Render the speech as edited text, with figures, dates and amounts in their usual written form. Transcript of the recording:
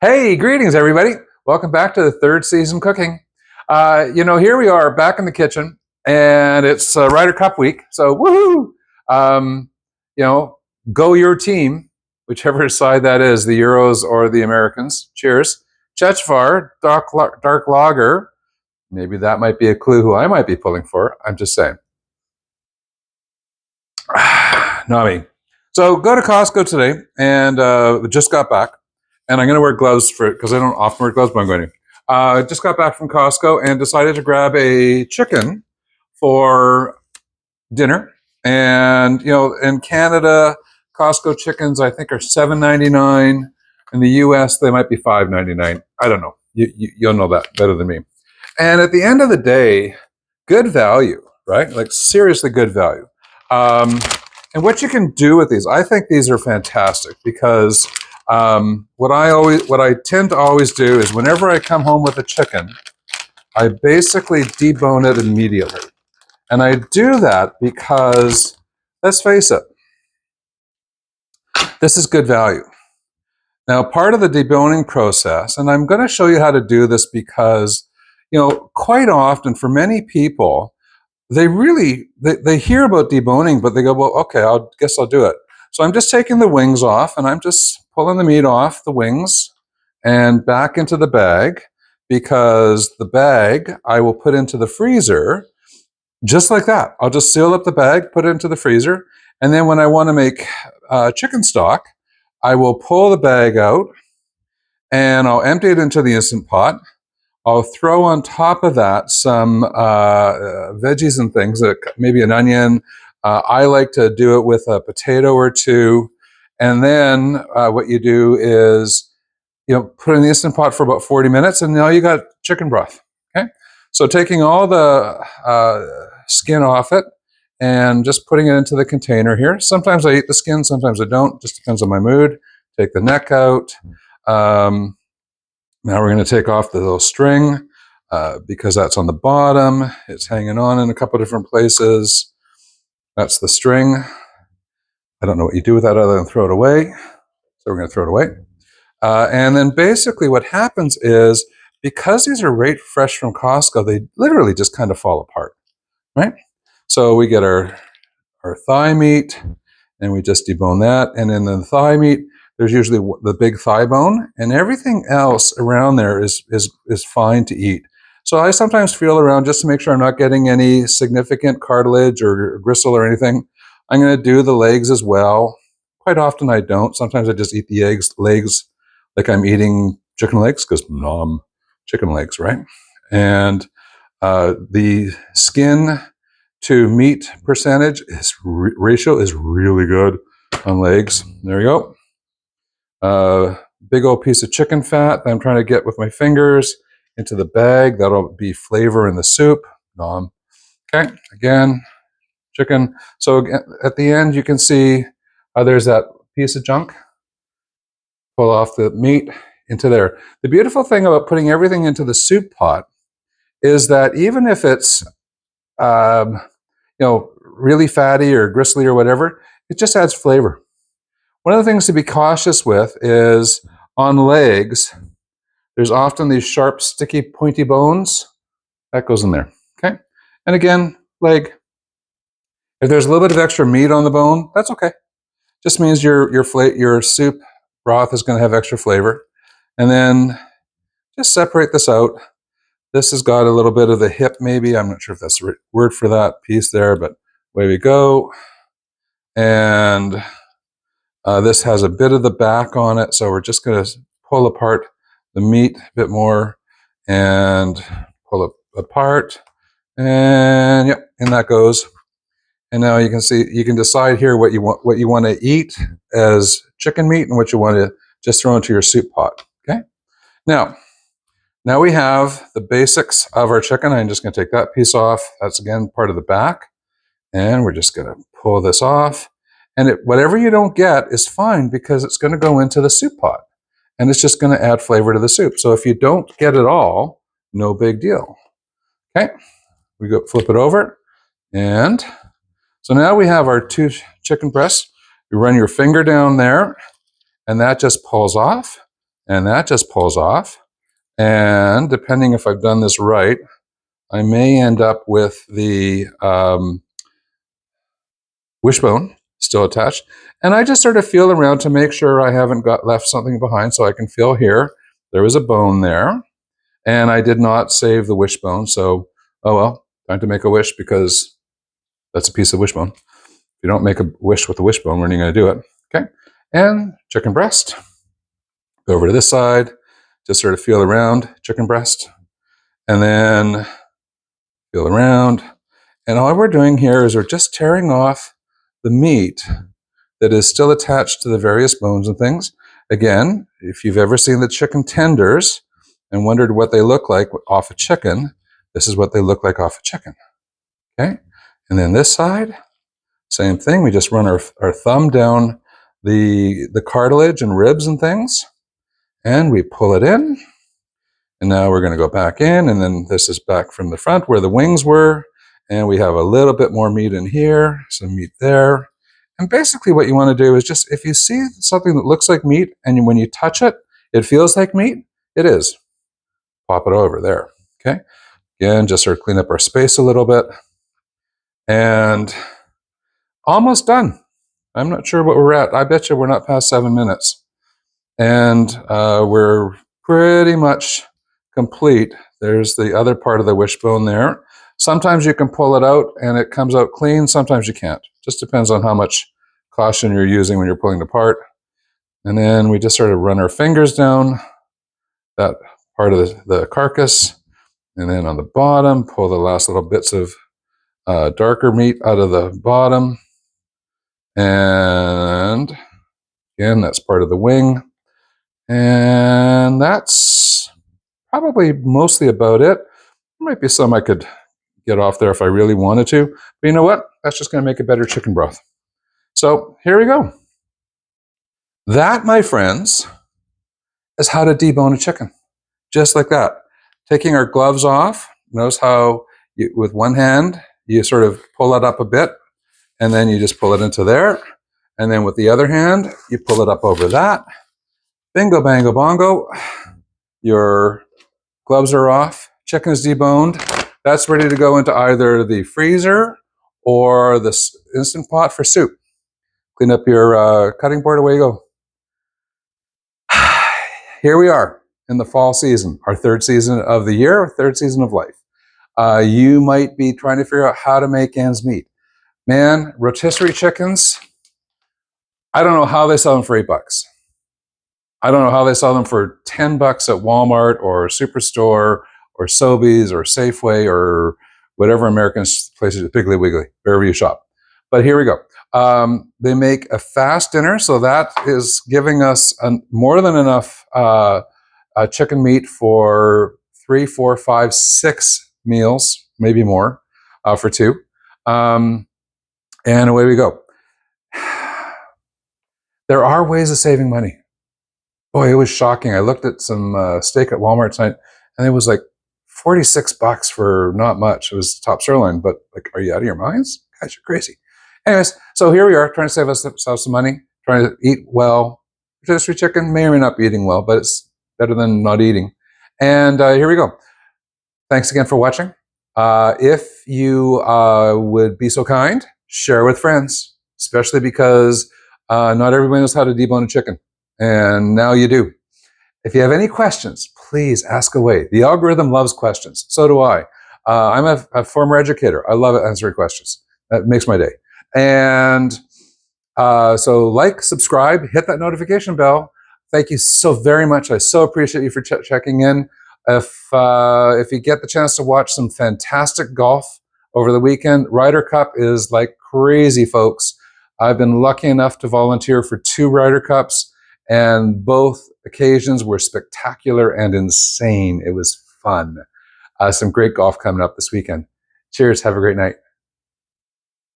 Hey, greetings, everybody. Welcome back to the third season cooking. Here we are back in the kitchen, and it's Ryder Cup week. So, woohoo! Um, you know, go your team, whichever side that is, the Euros or the Americans. Cheers. Chechvar, dark lager. Maybe that might be a clue who I might be pulling for. I'm just saying. Nami. So, go to Costco today, and just got back. And I'm going to wear gloves for it because I don't often wear gloves, but I'm going to. Just got back from Costco and decided to grab a chicken for dinner. And in Canada, Costco chickens I think are $7.99. In the U.S., they might be $5.99. I don't know. You'll know that better than me. And at the end of the day, good value, right? Like seriously good value. And what you can do with these, I think these are fantastic because what I tend to always do is whenever I come home with a chicken, I basically debone it immediately. And I do that because, let's face it, this is good value. Now, part of the deboning process, and I'm going to show you how to do this because, quite often for many people, they hear about deboning, but they go, well, okay, I guess I'll do it. So I'm just taking the wings off, and I'm just pulling the meat off the wings and back into the bag, because the bag I will put into the freezer just like that. I'll just seal up the bag, put it into the freezer, and then when I want to make chicken stock, I will pull the bag out and I'll empty it into the Instant Pot. I'll throw on top of that some veggies and things, maybe an onion. I like to do it with a potato or two. And then what you do is, put it in the Instant Pot for about 40 minutes, and now you got chicken broth. Okay. So taking all the skin off it and just putting it into the container here. Sometimes I eat the skin, sometimes I don't. Just depends on my mood. Take the neck out. Now we're going to take off the little string because that's on the bottom. It's hanging on in a couple different places. That's the string. I don't know what you do with that other than throw it away. So we're going to throw it away. And then basically what happens is, because these are right fresh from Costco, they literally just kind of fall apart, right? So we get our thigh meat, and we just debone that. And in the thigh meat, there's usually the big thigh bone, and everything else around there is fine to eat. So I sometimes feel around just to make sure I'm not getting any significant cartilage or gristle or anything. I'm going to do the legs as well. Quite often I don't. Sometimes I just eat the legs like I'm eating chicken legs, because chicken legs, right? And the skin to meat percentage ratio is really good on legs. There you go. Big old piece of chicken fat that I'm trying to get with my fingers into the bag. That'll be flavor in the soup. Okay, again, chicken. So at the end, you can see there's that piece of junk. Pull off the meat into there. The beautiful thing about putting everything into the soup pot is that even if it's really fatty or gristly or whatever, it just adds flavor. One of the things to be cautious with is on legs, there's often these sharp, sticky, pointy bones. That goes in there, okay? And again, leg. If there's a little bit of extra meat on the bone, that's okay. Just means your soup broth is going to have extra flavor. And then just separate this out. This has got a little bit of the hip, maybe. I'm not sure if that's the right word for that piece there, but away we go. And this has a bit of the back on it, so we're just going to pull apart the meat a bit more and pull it apart. And yep, in that goes. And now you can see, you can decide here what you want to eat as chicken meat and what you want to just throw into your soup pot. Okay. Now we have the basics of our chicken. I'm just going to take that piece off. That's again part of the back. And we're just going to pull this off. And whatever you don't get is fine, because it's going to go into the soup pot. And it's just going to add flavor to the soup. So if you don't get it all, no big deal. Okay, we go flip it over. And so now we have our 2 chicken breasts. You run your finger down there, and that just pulls off. and that just pulls off. And depending if I've done this right, I may end up with the wishbone still attached. And I just sort of feel around to make sure I haven't left something behind, so I can feel here. There was a bone there, and I did not save the wishbone. So, oh well, time to make a wish, because that's a piece of wishbone. If you don't make a wish with a wishbone, when are you going to do it? Okay. And chicken breast. Go over to this side, just sort of feel around, chicken breast, and then feel around. And all we're doing here is we're just tearing off the meat that is still attached to the various bones and things. Again, if you've ever seen the chicken tenders and wondered what they look like off a chicken, this is what they look like off a chicken. Okay? And then this side, same thing. We just run our thumb down the cartilage and ribs and things, and we pull it in. And now we're going to go back in, and then this is back from the front where the wings were, and we have a little bit more meat in here, some meat there. And basically what you want to do is just, if you see something that looks like meat, and when you touch it, it feels like meat, it is. Pop it over there, okay? Again, just sort of clean up our space a little bit. And almost done. I'm not sure what we're at. I bet you we're not past 7 minutes. And we're pretty much complete. There's the other part of the wishbone there. Sometimes you can pull it out and it comes out clean. Sometimes you can't. Just depends on how much caution you're using when you're pulling it apart. And then we just sort of run our fingers down that part of the carcass. And then on the bottom, pull the last little bits of darker meat out of the bottom. And again, that's part of the wing. And that's probably mostly about it. There might be some I could get off there if I really wanted to. But you know what? That's just going to make a better chicken broth. So here we go. That, my friends, is how to debone a chicken. Just like that. Taking our gloves off. Notice how with one hand, you sort of pull it up a bit, and then you just pull it into there. And then with the other hand, you pull it up over that. Bingo, bango, bongo. Your gloves are off. Chicken is deboned. That's ready to go into either the freezer or the Instant Pot for soup. Clean up your cutting board, away you go. Here we are in the fall season, our third season of the year, third season of life. You might be trying to figure out how to make ends meet. Man, rotisserie chickens, I don't know how they sell them for $8. I don't know how they sell them for $10 at Walmart or Superstore or Sobeys or Safeway or whatever American places, Piggly Wiggly, wherever you shop. But here we go. They make a fast dinner, so that is giving us more than enough chicken meat for 3, 4, 5, 6 meals, maybe more, for 2. And away we go. There are ways of saving money. Boy, it was shocking. I looked at some steak at Walmart tonight, and it was like $46 for not much. It was top sirloin, but like, are you out of your minds? Guys, you're crazy. Anyways, so here we are trying to save ourselves some money, trying to eat well. Rotisserie chicken may or may not be eating well, but it's better than not eating. And here we go. Thanks again for watching. If you would be so kind, share with friends, especially because not everybody knows how to debone a chicken. And now you do. If you have any questions, please ask away. The algorithm loves questions. So do I. I'm a former educator. I love answering questions. That makes my day. And so like, subscribe, hit that notification bell. Thank you so very much. I so appreciate you for checking in. If you get the chance to watch some fantastic golf over the weekend, Ryder Cup is like crazy, folks. I've been lucky enough to volunteer for 2 Ryder Cups, and both occasions were spectacular and insane. It was fun. Some great golf coming up this weekend. Cheers. Have a great night.